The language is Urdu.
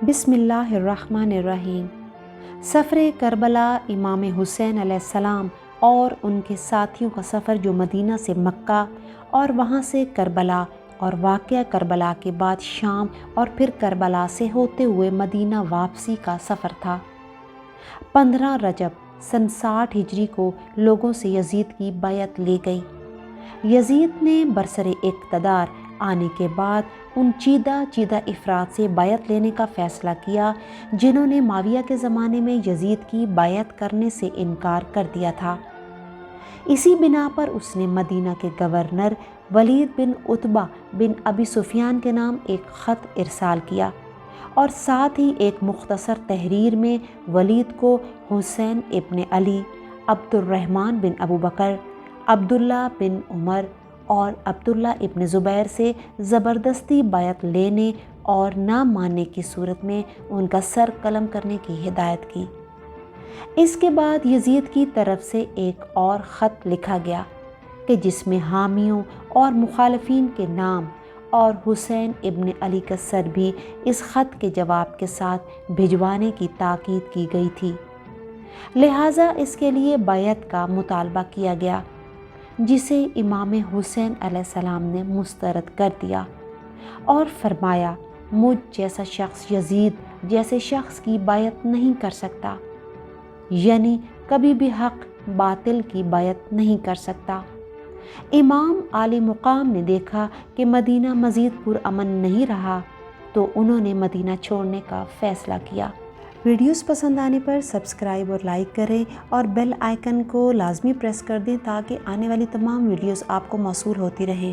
بسم اللہ الرحمن الرحیم۔ سفر کربلا امام حسین علیہ السلام اور ان کے ساتھیوں کا سفر جو مدینہ سے مکہ اور وہاں سے کربلا اور واقعہ کربلا کے بعد شام اور پھر کربلا سے ہوتے ہوئے مدینہ واپسی کا سفر تھا۔ 15 رجب سن 60 ہجری کو لوگوں سے یزید کی بیعت لی گئی۔ یزید نے برسر اقتدار آنے کے بعد ان چیدہ افراد سے بیعت لینے کا فیصلہ کیا جنہوں نے معاویہ کے زمانے میں یزید کی بیعت کرنے سے انکار کر دیا تھا۔ اسی بنا پر اس نے مدینہ کے گورنر ولید بن عتبہ بن ابی سفیان کے نام ایک خط ارسال کیا اور ساتھ ہی ایک مختصر تحریر میں ولید کو حسین ابن علی، عبد الرحمن بن ابو بکر، عبداللہ بن عمر اور عبداللہ ابن زبیر سے زبردستی بیعت لینے اور نہ ماننے کی صورت میں ان کا سر قلم کرنے کی ہدایت کی۔ اس کے بعد یزید کی طرف سے ایک اور خط لکھا گیا کہ جس میں حامیوں اور مخالفین کے نام اور حسین ابن علی کا سر بھی اس خط کے جواب کے ساتھ بھجوانے کی تاکید کی گئی تھی، لہٰذا اس کے لیے بیعت کا مطالبہ کیا گیا، جسے امام حسین علیہ السلام نے مسترد کر دیا اور فرمایا مجھ جیسا شخص یزید جیسے شخص کی بیعت نہیں کر سکتا، یعنی کبھی بھی حق باطل کی بیعت نہیں کر سکتا۔ امام عالی مقام نے دیکھا کہ مدینہ مزید پرامن نہیں رہا تو انہوں نے مدینہ چھوڑنے کا فیصلہ کیا۔ ویڈیوز پسند آنے پر سبسکرائب اور لائک کریں اور بیل آئیکن کو لازمی پریس کر دیں تاکہ آنے والی تمام ویڈیوز آپ کو موصول ہوتی رہیں۔